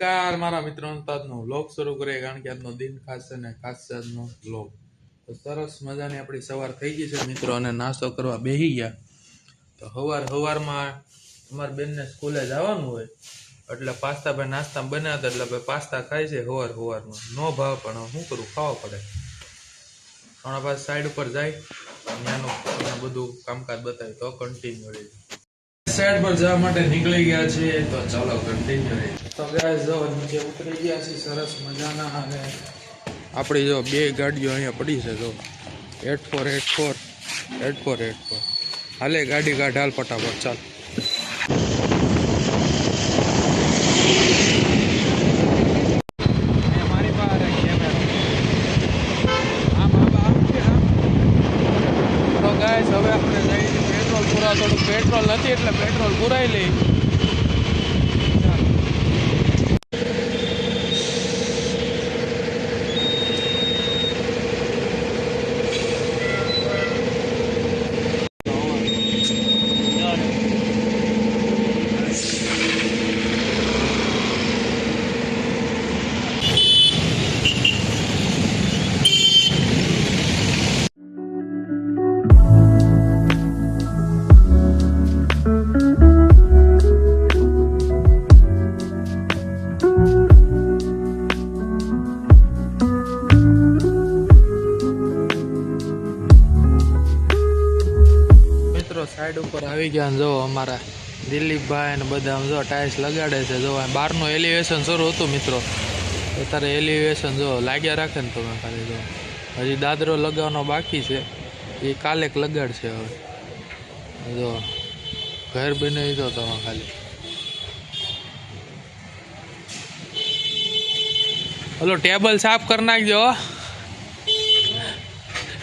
Car મારા મિત્રોનો આજનો વ્લોગ શરૂ કરીએ કારણ કે આજનો દિન ખાસ છે ને ખાસ છે આજનો વ્લોગ. તો સરસ મજાની આપણી સવાર થઈ ગઈ છે મિત્રો અને નાસ્તો કરવા બેસી ગયા. તો સવારમાં અમારા બેનને સ્કૂલે જવાનું હોય એટલે પાસ્તા ભાઈ નાસ્તા બનાવ્યા હતા એટલે ભાઈ પાસ્તા ખાય છે સવારમાં નો ભાવ પણ શું કરું ખાવા પડે. હમણાં પાછું સાઈડ ઉપર જાય ત્યાંનું બધું કામકાજ બતાવે તો કન્ટિન્યુ રહે. સાઈડ પર જવા માટે નીકળી ગયા છે તો ચાલો કન્ટિન્યુ રહે. તો ગાઈસ જો નીચે ઉતરી ગયા છે સરસ મજાના અને આપણી જો બે ગાડીઓ અહીંયા પડી છે જો 8484 હાલે ગાડી કાઢ હાલ ફટાફટ ચાલ. તો ગાઈસ હવે આપણે જઈએ પેટ્રોલ પૂરા થોડું પેટ્રોલ નથી એટલે પેટ્રોલ પુરાઈ લઈ. સાઈડ ઉપર આવી ગયા જો અમારા દિલીપભાઈ ને બધા જો ટાઇલ્સ લગાડે છે. જો બહારનું એલિવેશન શરૂ હતું મિત્રો અત્યારે એલિવેશન જો લાગ્યા રાખે ને તમે ખાલી જો હજી દાદરો લગાવવાનો બાકી છે એ કાલેક લગાડશે. હવે જો ઘર બનાવી દો તમે ખાલી. હલો ટેબલ સાફ કરી નાખજો,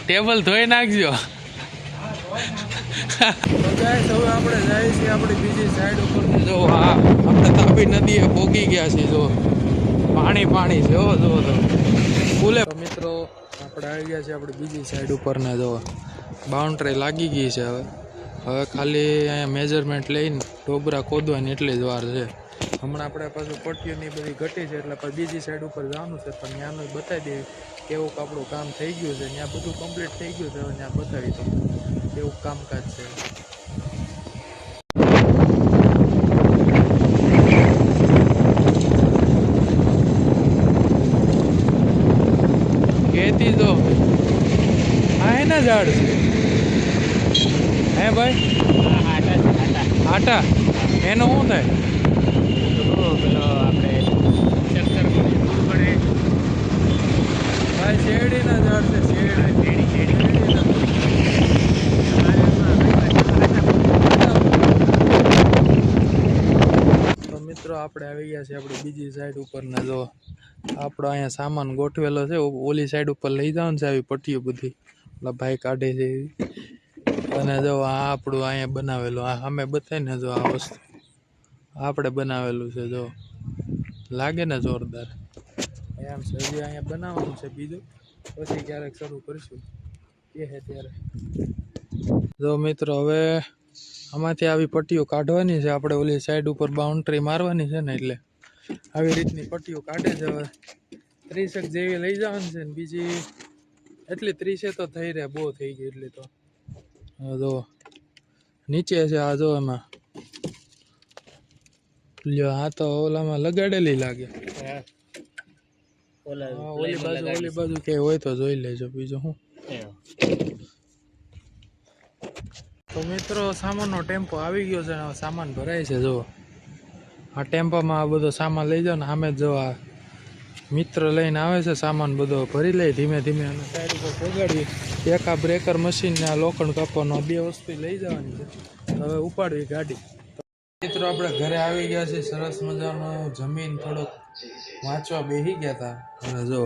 ટેબલ ધોઈ નાખજો. હવે આપણે જાય છીએ આપણી બીજી સાઈડ ઉપર. જો હા આપણે તાપી નદીએ પોગી ગયા છીએ. જો પાણી છે હો જો તો ફૂલે. મિત્રો આપણે આવી ગયા છીએ આપણી બીજી સાઈડ ઉપર ને જો બાઉન્ડ્રી લાગી ગઈ છે. હવે ખાલી અહીંયા મેજરમેન્ટ લઈને ટોબરા ખોદવાની એટલી જ વાર છે. હમણાં આપણે પાછું પટ્ટીઓની બધી ઘટી છે એટલે બીજી સાઈડ ઉપર જવાનું છે પણ ત્યાંનું બતાવી દઈએ કેવું આપણું કામ થઈ ગયું છે. ત્યાં બધું કમ્પ્લીટ થઈ ગયું છે. હવે ત્યાં બતાવી દઉં એવું કામકાજ છે. ખેતી તો આ એના ઝાડ છે હે ભાઈ આટા એનો શું થાય? ભાઈ શેરડીના ઝાડ છે. તો મિત્રો આપણે આવી ગયા છીએ આપણી બીજી સાઈડ ઉપર ને જો આપણો અહીંયા સામાન ગોઠવેલો છે. ઓલી સાઈડ ઉપર લઈ જવાનું છે આવી પટ્ટીઓ બધી એટલે ભાઈ કાઢે છે એવી. અને જો આ આપણું અહીંયા બનાવેલું આ સામે બતાય ને જો આ વસ્તુ આપણે બનાવેલું છે. જો લાગે ને જોરદાર એમ છે. હજી અહીંયા બનાવવાનું છે બીજું પછી ક્યારેક શરૂ કરીશું એ છે ત્યારે. જો મિત્રો હવે આમાંથી આવી પટ્ટીઓ કાઢવાની છે. આપણે ઓલી સાઈડ ઉપર બાઉન્ડ્રી મારવાની છે ને એટલે આવી રીતની પટ્ટીઓ કાઢે છે. હવે 30 જેવી લઈ જવાની છે ને બીજી એટલી 30 તો થઈ રહે બહુ થઈ ગઈ એટલી તો. જો નીચે છે આ જો એમાં લ્યો આ તો ઓલામાં લગાડેલી લાગે. ઓલી બાજુ કે હોય તો જોઈ લેજો બીજું શું. તો મિત્રો સામાનનો ટેમ્પો આવી ગયો છે ને સામાન ભરાય છે. જો આ ટેમ્પામાં આ બધો સામાન લઈ જાઓ ને આમે જો આ મિત્ર લઈને આવે છે સામાન બધો ભરી લઈ ધીમે ધીમે અને સાઈડ ઉપર પગાડી એક આ બ્રેકર મશીન ને આ લોખંડ કાપવાનો બે વસ્તુ લઈ જવાની છે. હવે ઉપાડવી ગાડી. મિત્રો આપણે ઘરે આવી ગયા છે સરસ મજાનું જમીન થોડોક વાંચવા બેસી ગયા હતા અને જો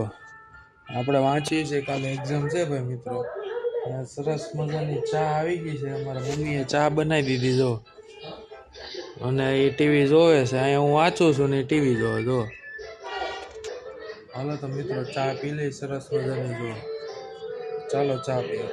આપણે વાંચીએ છીએ કાલે એક્ઝામ છે ભાઈ મિત્રો. સરસ મજાની ચા આવી ગઈ છે. અમારા મમ્મીએ ચા બનાવી દીધી જો અને એ ટીવી જોવે છે. અહીંયા હું વાંચું છું ને એ ટીવી જોવે. જો હાલો તો મિત્રો ચા પી લઈ સરસ મજાની. જો ચાલો ચા પીએ.